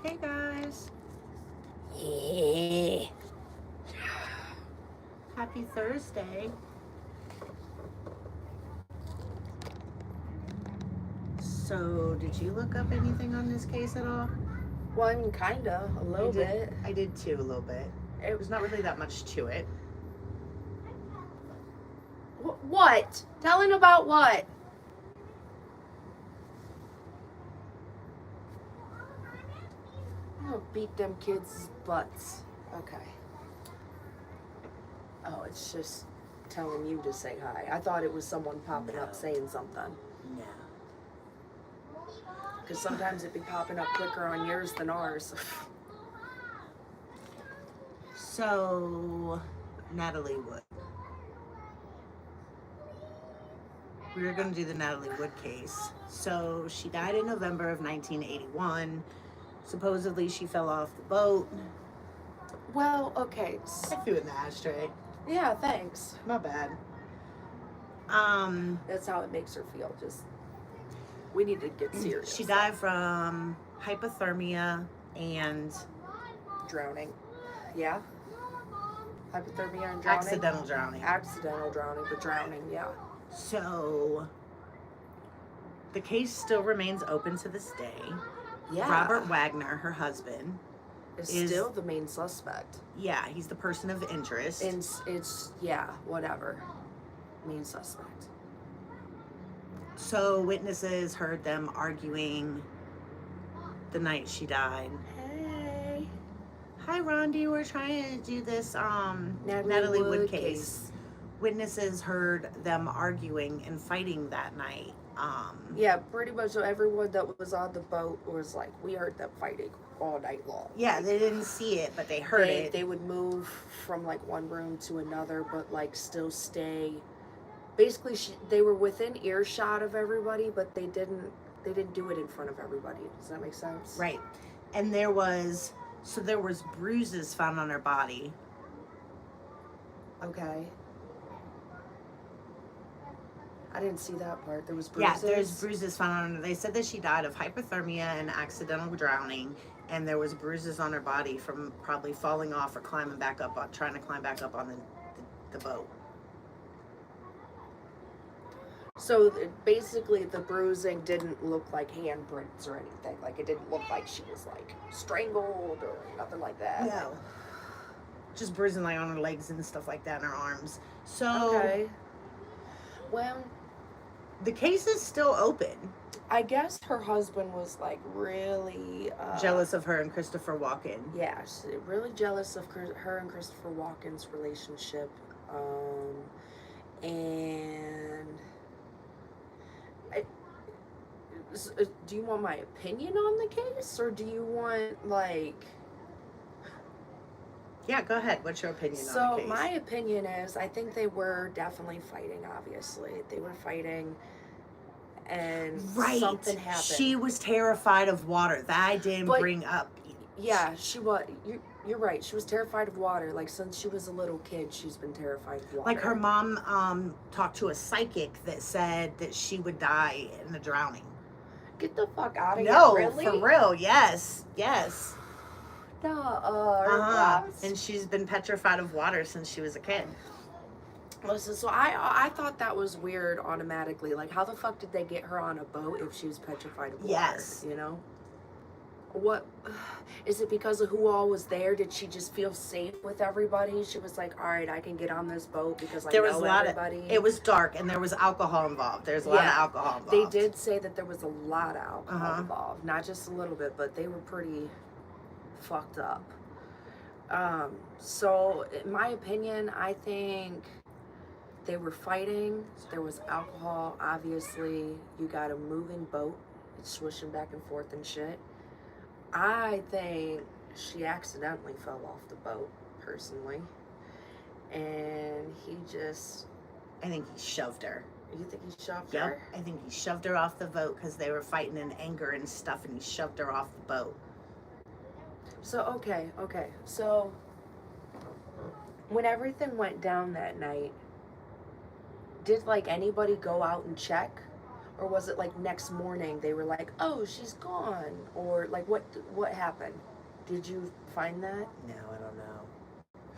Hey guys, Yeah. happy Thursday. So, did you look up anything on this case at all? Well, I mean, kinda, a little bit. I did too, a little bit. There's not really that much to it. What? Telling about what? I'm gonna beat them kids' butts. Okay. Oh, it's just telling you to say hi. I thought it was someone popping No. up saying something. No. Because sometimes it'd be popping up quicker on yours than ours. So, Natalie Wood. We were going to do the Natalie Wood case. So, she died in November of 1981. Supposedly, she fell off the boat. Well, okay. I threw it in the ashtray. Yeah, thanks. My bad. That's how it makes her feel. Just, we need to get serious. She died from hypothermia and drowning. Yeah. Hypothermia and drowning. accidental drowning. Accidental drowning, but drowning, yeah. So the case still remains open to this day. Yeah. Robert Wagner, her husband, is still the main suspect. Yeah, he's the person of interest. And it's yeah, whatever. Main suspect. So witnesses heard them arguing the night she died. Hey. Hi, Rondi. We're trying to do this Natalie Wood case. Witnesses heard them arguing and fighting that night. Yeah, pretty much everyone that was on the boat was like, we heard them fighting all night long. Yeah, they didn't see it, but they heard it. They would move from like one room to another, but like still stay. Basically, they were within earshot of everybody, but they didn't do it in front of everybody. Does that make sense? Right. And there was bruises found on her body. Okay. I didn't see that part. There was bruises? Yeah, there's bruises found on her. They said that she died of hypothermia and accidental drowning, and there was bruises on her body from probably falling off or trying to climb back up on the boat. So basically the bruising didn't look like handprints or anything. Like it didn't look like she was like strangled or nothing like that. No. Just bruising like on her legs and stuff like that and her arms. So okay. Well, the case is still open. I guess her husband was like really jealous of her and Christopher Walken. Yeah, really jealous of her and Christopher Walken's relationship. And do you want my opinion on the case, or do you want like? Yeah, go ahead. What's your opinion on the case? So my opinion is, I think they were definitely fighting. Obviously, they were fighting, and something happened. She was terrified of water. That I didn't bring up. Yeah, she was. You're right. She was terrified of water. Like since she was a little kid, she's been terrified of water. Like her mom talked to a psychic that said that she would die in a drowning. Get the fuck out of here! No, really? For real. Yes. And she's been petrified of water since she was a kid. Listen, so I thought that was weird automatically. Like, how the fuck did they get her on a boat if she was petrified of water? Yes. You know? What is it because of who all was there? Did she just feel safe with everybody? She was like, all right, I can get on this boat because I know everybody. It was dark and there was alcohol involved. There's a lot of alcohol involved. They did say that there was a lot of alcohol involved. Not just a little bit, but they were pretty fucked up. So in my opinion, I think they were fighting. There was alcohol. Obviously, you got a moving boat. It's swishing back and forth and shit. I think she accidentally fell off the boat, personally. And I think he shoved her. You think he shoved her? I think he shoved her off the boat because they were fighting in anger and stuff, and he shoved her off the boat. So, okay. So, when everything went down that night, did, like, anybody go out and check? Or was it like next morning they were like, oh, she's gone? Or like what happened? Did you find that? No, I don't know.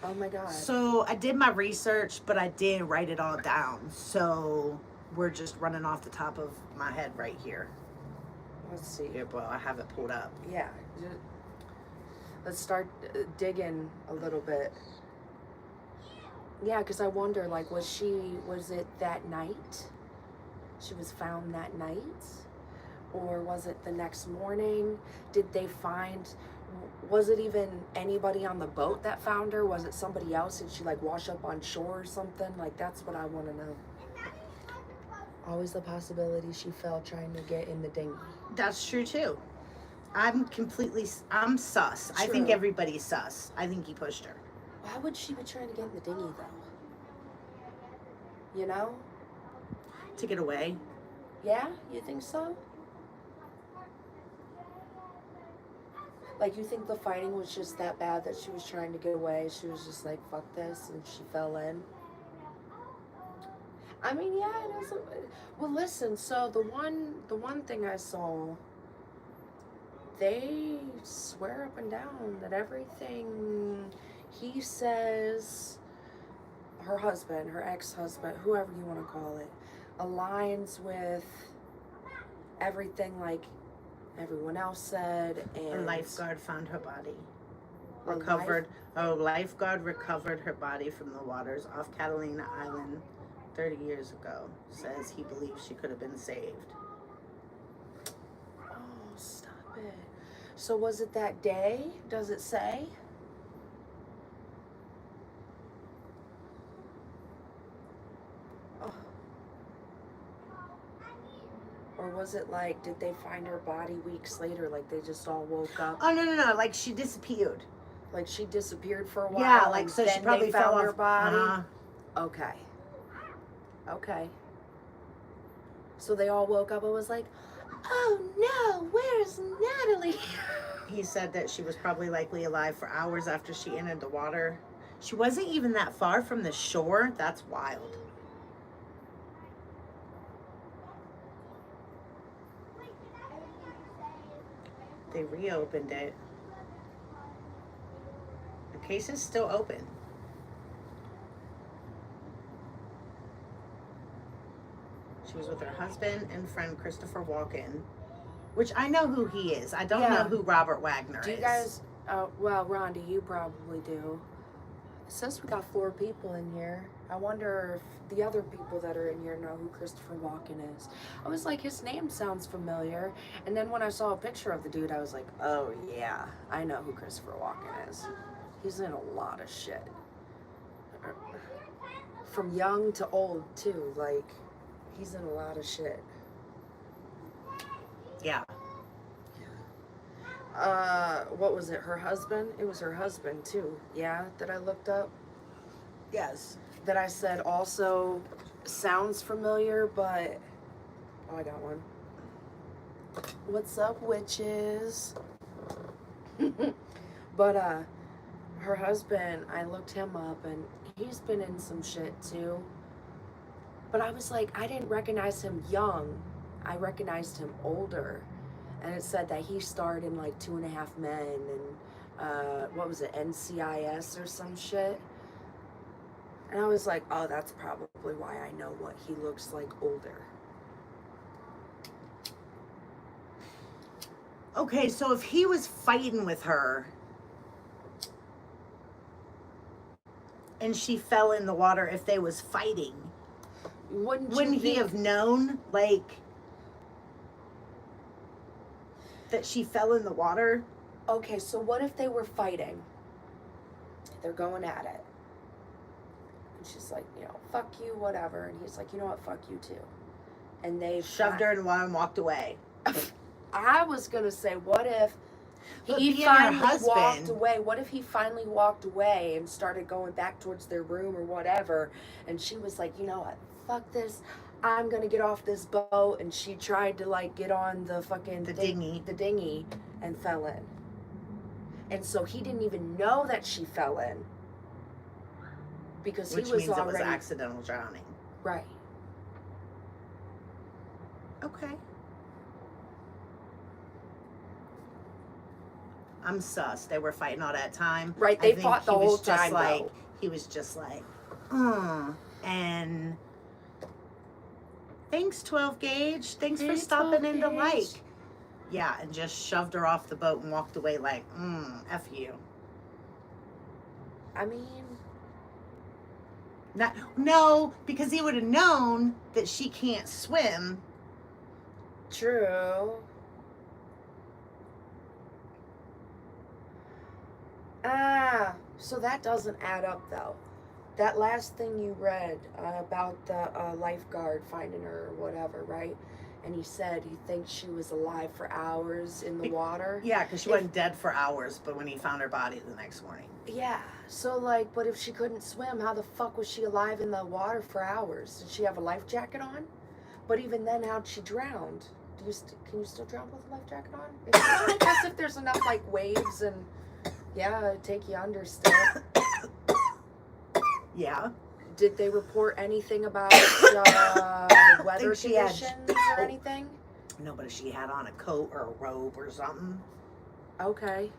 Oh my God. So I did my research, but I didn't write it all down. So we're just running off the top of my head right here. Let's see. Yeah, well, I have it pulled up. Yeah. Let's start digging a little bit. Yeah, because I wonder, like, was it that night? She was found that night? Or was it the next morning? Did they find, was it even anybody on the boat that found her? Was it somebody else? Did she, like, wash up on shore or something? Like, that's what I want to know. Always the possibility she fell trying to get in the dinghy. That's true, too. I'm sus. I think True. everybody's sus. I think he pushed her. Why would she be trying to get in the dinghy, though? You know? To get away. Yeah? You think so? Like, you think the fighting was just that bad that she was trying to get away? She was just like, fuck this, and she fell in? I mean, yeah, it is. Well, listen, so the one thing I saw, they swear up and down that everything he says, her husband, her ex-husband, whoever you want to call it, aligns with everything like everyone else said. And A lifeguard found her body. Lifeguard recovered her body from the waters off Catalina Island 30 years ago. Says he believes she could have been saved. Oh, stop it. So was it that day? Does it say? Oh. Or was it like, did they find her body weeks later? Like they just all woke up? Oh, no. Like she disappeared. Like she disappeared for a while? Yeah, like and so then she probably they fell found off her body? Uh-huh. Okay. Okay. So they all woke up and was like, oh no, where's Natalie? He said that she was probably likely alive for hours after she entered the water. She wasn't even that far from the shore. That's wild. They reopened it. The case is still open. She was with her husband and friend Christopher Walken, which I know who he is. I don't know who Robert Wagner is. Do you guys, well, Rhonda, you probably do. It says we got 4 people in here. I wonder if the other people that are in here know who Christopher Walken is. I was like, his name sounds familiar. And then when I saw a picture of the dude, I was like, oh yeah, I know who Christopher Walken is. He's in a lot of shit. From young to old, too. Like, he's in a lot of shit. Yeah. What was it? Her husband? It was her husband, too. Yeah, that I looked up. Yes. That I said also sounds familiar, but... Oh, I got one. What's up, witches? But, her husband, I looked him up, and he's been in some shit, too. But I was like, I didn't recognize him young. I recognized him older. And it said that he starred in like 2.5 Men and what was it, NCIS or some shit. And I was like, oh, that's probably why I know what he looks like older. Okay, so if he was fighting with her and she fell in the water, if they was fighting, wouldn't he have known, like, that she fell in the water? Okay, so what if they were fighting? They're going at it. And she's like, you know, fuck you, whatever. And he's like, you know what, fuck you too. And they Shoved her in the water and walked away. I was going to say, what if But he being her finally husband- walked away? What if he finally walked away and started going back towards their room or whatever? And she was like, you know what, fuck this. I'm going to get off this boat. And she tried to like get on the fucking The dinghy and fell in. And so he didn't even know that she fell in. Because Which he was means already... it was accidental drowning. Right. Okay. I'm sus. They were fighting all that time. Right, I they think fought the he was whole just time, like, though. he was just like, and thanks 12 gauge. Thanks for Hey, stopping 12 in to gauge. like. Yeah, and just shoved her off the boat and walked away like, F you. I mean, No, because he would have known that she can't swim. true. So that doesn't add up, though. That last thing you read about the lifeguard finding her or whatever, right? And he said he thinks she was alive for hours in the water. Yeah, because she wasn't dead for hours, but when he found her body the next morning. Yeah, so like, but if she couldn't swim, how the fuck was she alive in the water for hours? Did she have a life jacket on? But even then, how'd she drown? Can you still drown with a life jacket on? I guess if there's enough like waves and it'd take you under still. Yeah. Did they report anything about weather conditions or anything? No, but she had on a coat or a robe or something. Okay.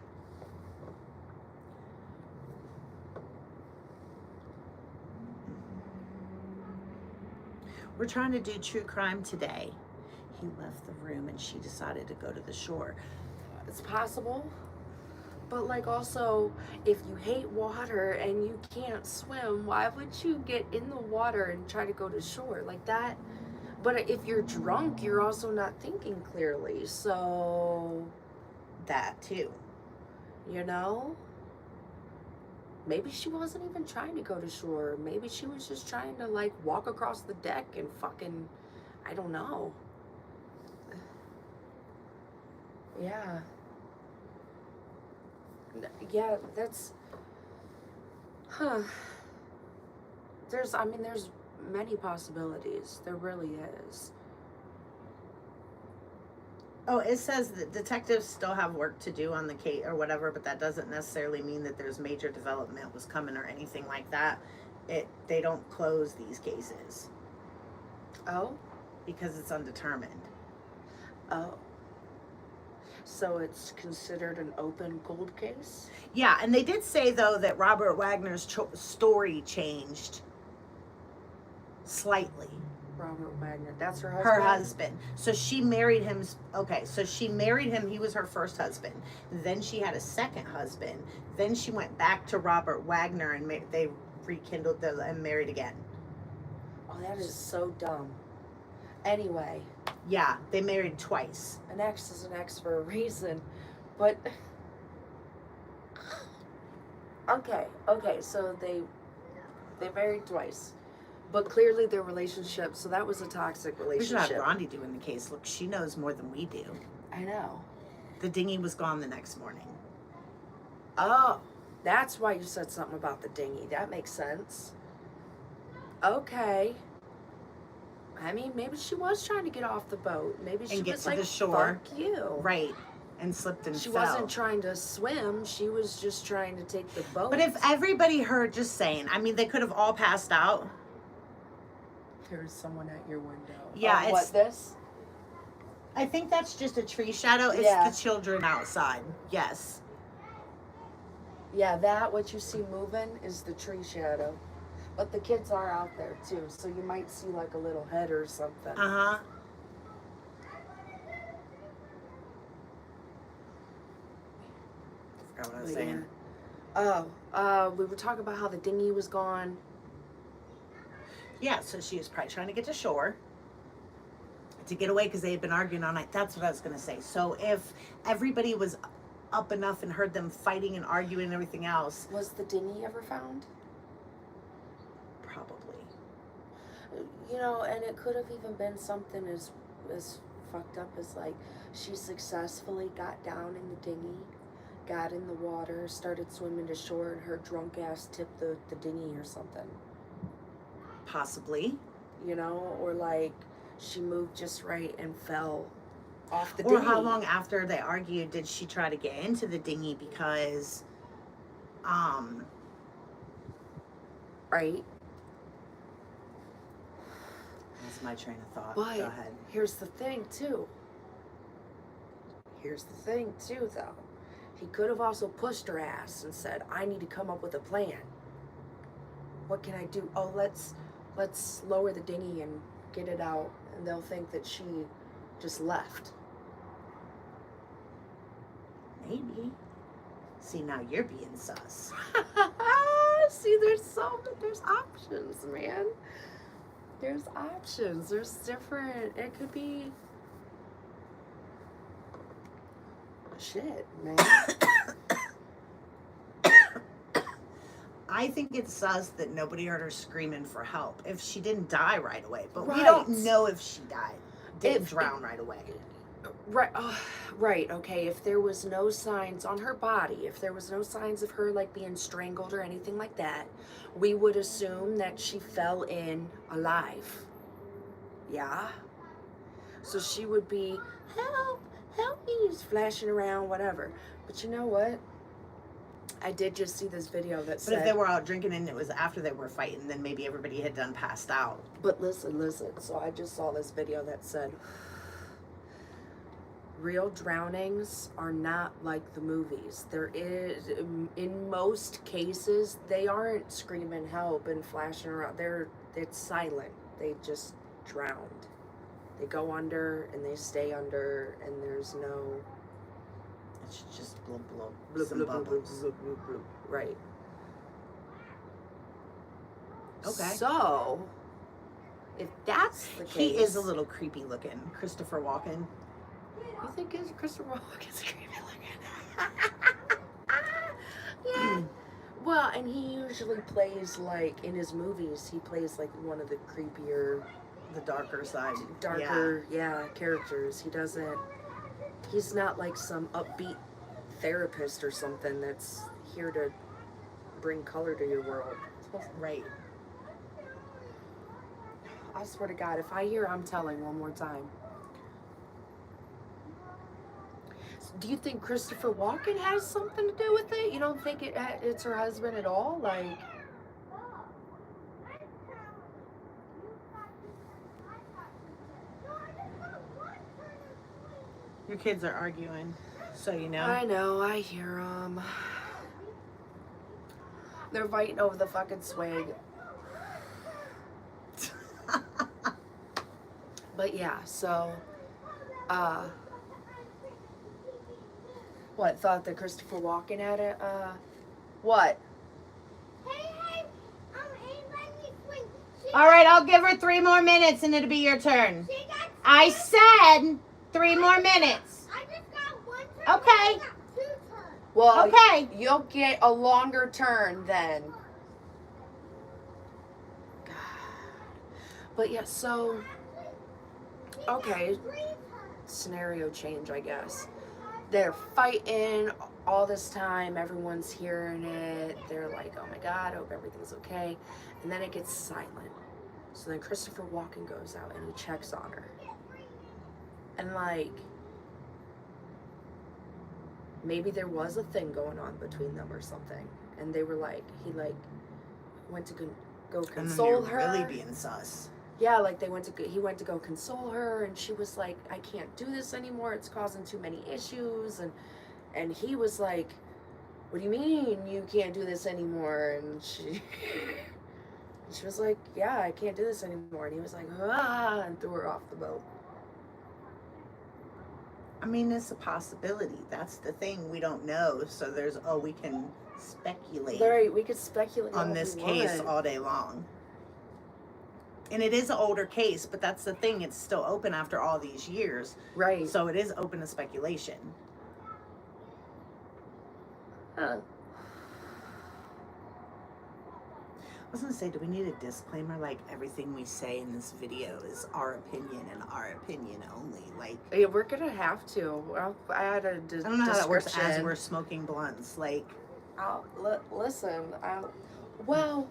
We're trying to do true crime today. He left the room and she decided to go to the shore. It's possible. But like also, if you hate water and you can't swim, why would you get in the water and try to go to shore like that? But if you're drunk, you're also not thinking clearly. So That too. you know? Maybe she wasn't even trying to go to shore. Maybe she was just trying to like walk across the deck and fucking, I don't know. Yeah. Yeah, that's, there's many possibilities. There really is. Oh, it says that detectives still have work to do on the case or whatever, but that doesn't necessarily mean that there's major development was coming or anything like that. They don't close these cases. Oh? Because it's undetermined. Oh. So it's considered an open cold case? Yeah, and they did say, though, that Robert Wagner's story changed slightly. Robert Wagner, that's her husband? Her husband. So she married him. Okay, so she married him. He was her first husband. Then she had a second husband. Then she went back to Robert Wagner and they rekindled and married again. Oh, that is so dumb. Anyway. Yeah, they married twice. An ex is an ex for a reason. But okay, so they married twice. But clearly their relationship, so that was a toxic relationship. We should have Gandhi doing the case. Look, she knows more than we do. I know. The dinghy was gone the next morning. Oh, that's why you said something about the dinghy. That makes sense. Okay. I mean, maybe she was trying to get off the boat. Maybe she was like, the shore. Fuck you. Right. And slipped and she fell. Wasn't trying to swim. She was just trying to take the boat. But if everybody heard, just saying, I mean, they could have all passed out. There's someone at your window. Yeah, what, this? I think that's just a tree shadow. It's the children outside. Yes. Yeah, what you see moving is the tree shadow. But the kids are out there too, so you might see like a little head or something. Uh-huh. I forgot what I was saying. We were talking about how the dinghy was gone. Yeah, so she was probably trying to get to shore to get away because they had been arguing all night. That's what I was going to say. So if everybody was up enough and heard them fighting and arguing and everything else. Was the dinghy ever found? Probably. You know, and it could have even been something as fucked up as like she successfully got down in the dinghy, got in the water, started swimming to shore, and her drunk ass tipped the dinghy or something. Possibly. You know, or like she moved just right and fell off the dinghy. Or dinghy. how long after they argued did she try to get into the dinghy because right. That's my train of thought. But Go ahead. here's the thing, too. Though. He could have also pushed her ass and said, I need to come up with a plan. What can I do? Oh, let's lower the dinghy and get it out, and they'll think that she just left. Maybe. See, now you're being sus. See, there's options, man. There's options. There's different. It could be shit, man. I think it's sus that nobody heard her screaming for help if she didn't die right away. But we Right. don't know if she died. Didn't If- drown right away. Right, right, okay, if there was no signs on her body, if there was no signs of her, like, being strangled or anything like that, we would assume that she fell in alive. Yeah? So she would be, help me, flashing around, whatever. But you know what? I did just see this video that But said... if they were out drinking and it was after they were fighting, then maybe everybody had done passed out. But listen. So I just saw this video that said, real drownings are not like the movies. There is, in most cases, they aren't screaming help and flashing around. It's silent. They just drowned. They go under and they stay under, and there's no... It's just blub, blub, Bloop, some bloop, bloop, bubbles. bloop, bloop, bloop. Right. Okay. So, if that's the case... He is a little creepy looking. Christopher Walken. You think it's Christopher Walken's creepy looking? Yeah. Well, and he usually plays, like, in his movies, he plays, like, one of the creepier... The darker side. Darker, characters. He's not like some upbeat therapist or something that's here to bring color to your world. Yeah. Right. I swear to God, if I hear I'm telling one more time. Do you think Christopher Walken has something to do with it? You don't think it's her husband at all? Like... Your kids are arguing, so you know. I know, I hear them. They're fighting over the fucking swig. But yeah, so, what, thought that Christopher Walken had it, what? Hey, let me swing. All right, I'll give her 3 more minutes and it'll be your turn. She got I said 3 more minutes. I just got 1 turn. Okay. I got 2 turns. Well, Okay. you'll get a longer turn then. God. But yeah, so, okay, 3 turns. scenario change, I guess. They're fighting all this time. Everyone's hearing it. They're like, oh my God, I hope everything's okay. And then it gets silent. So then Christopher Walken goes out and he checks on her. And like, maybe there was a thing going on between them or something. And they were like, he like went to go console and then her. you're really being sus. Yeah, like he went to go console her, and she was like, I can't do this anymore, it's causing too many issues, and he was like, what do you mean you can't do this anymore? And she was like, yeah, I can't do this anymore, and he was like, and threw her off the boat. I mean, it's a possibility. That's the thing. We don't know. So we can speculate Right, we could speculate on all this we case want. all day long. And it is an older case, but that's the thing. It's still open after all these years. Right. So it is open to speculation. Huh. I was going to say, do we need a disclaimer? Like, everything we say in this video is our opinion and our opinion only. Like, Yeah, we're gonna have to. I'll add a I don't know how that works as description. we're smoking blunts. Like, Listen, well,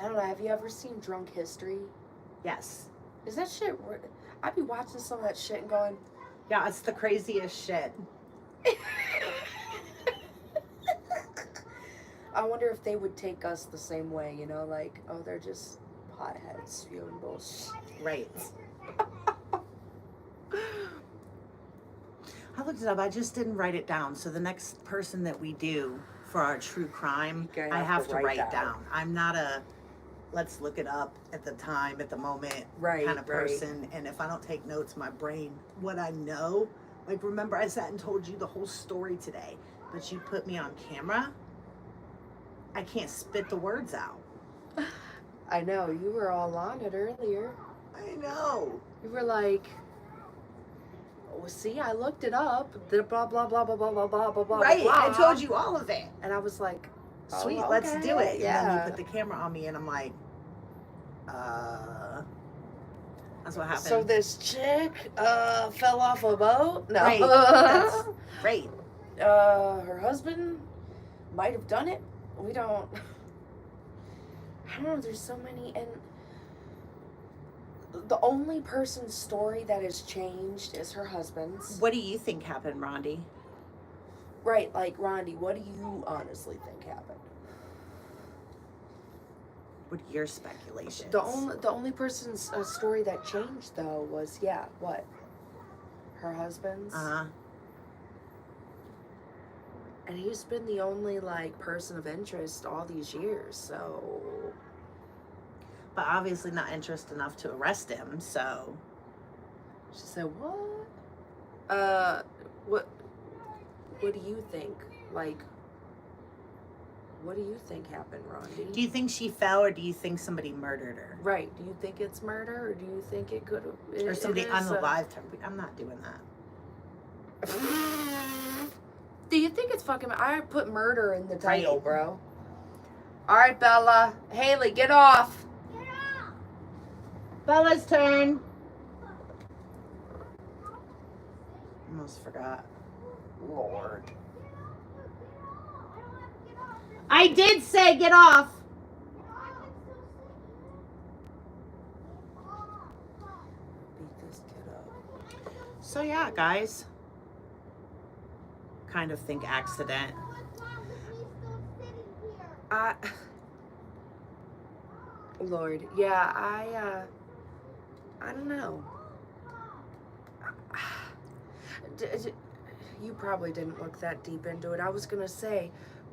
I don't know. Have you ever seen Drunk History? yes. Is that shit? I'd be watching some of that shit and going, Yeah, it's the craziest shit. I wonder if they would take us the same way, you know, like, oh, they're just potheads spewing bullshit. Right. I looked it up. I just didn't write it down. So the next person that we do for our true crime, Okay, I have to write that. down. I'm not a let's look it up at the time, at the moment Right, kind of right. person. And if I don't take notes, my brain, what I know, like remember I sat and told you the whole story today, but you put me on camera, I can't spit the words out. I know, you were all on it earlier. I know. You were like, oh, see, I looked it up. Blah, blah, blah, blah, blah, blah, blah, blah, blah, Right, blah. I told you all of it. And I was like, oh, Sweet, let's do it. yeah. And then you put the camera on me and I'm like, that's what happened. So this chick fell off a boat? No. Right, that's right. Her husband might have done it. We don't. I don't know. There's so many, and the only person's story that has changed is her husband's. What do you think happened, Rondi? Right, like Rondi. What do you honestly think happened? What are your speculations? The only person's story that changed though was what? Her husband's. Uh-huh. And he's been the only like person of interest all these years, so. But obviously not interest enough to arrest him, so. She said, "What? What do you think? Like, what do you think happened, Rondi? Do you think she fell or do you think somebody murdered her? Right? Do you think it's murder, or do you think it could have? Or somebody unalived her? I'm not doing that. Do you think it's fucking? I put murder in the title, Right. bro. All right, Bella. Haley, get off. Bella's turn. Almost forgot. Lord. I did say get off. Beat this kid up. So yeah, guys. Kind of think accident. Lord, yeah, I don't know. You probably didn't look that deep into it. I was gonna say,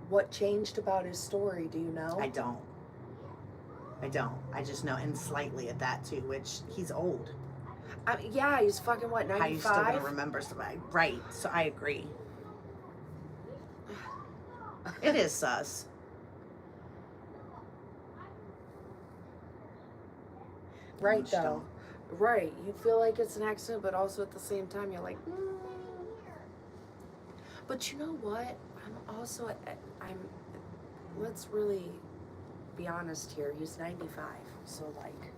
what changed about his story? Do you know? I don't. I just know, and slightly at that too, which he's old. Yeah, he's fucking what, 95? How you still gonna remember somebody? Right, so I agree. It is sus. Right, Just though. don't. Right. You feel like it's an accident, but also at the same time, you're like, But you know what? Let's really be honest here. He's 95. So, like,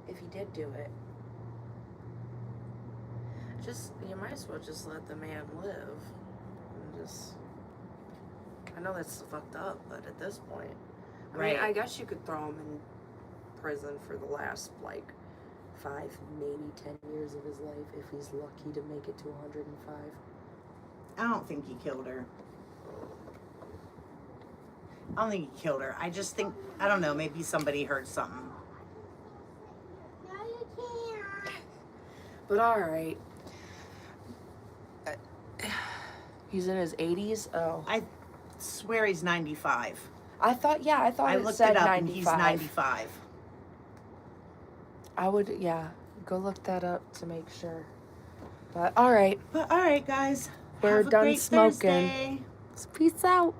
if he did do it, you might as well just let the man live. And just, I know that's fucked up, but at this point, I mean, I guess you could throw him in prison for the last, like, 5, maybe 10 years of his life if he's lucky to make it to 105. I don't think he killed her. I don't think he killed her. I just think, I don't know, maybe somebody heard something. No, you can't. But alright. He's in his 80s? Oh. I swear he's 95. I thought I it looked said it up 95. and he's 95. I would, go look that up to make sure. But alright. But all right, guys. We're Have a done great smoking. Thursday. Peace out.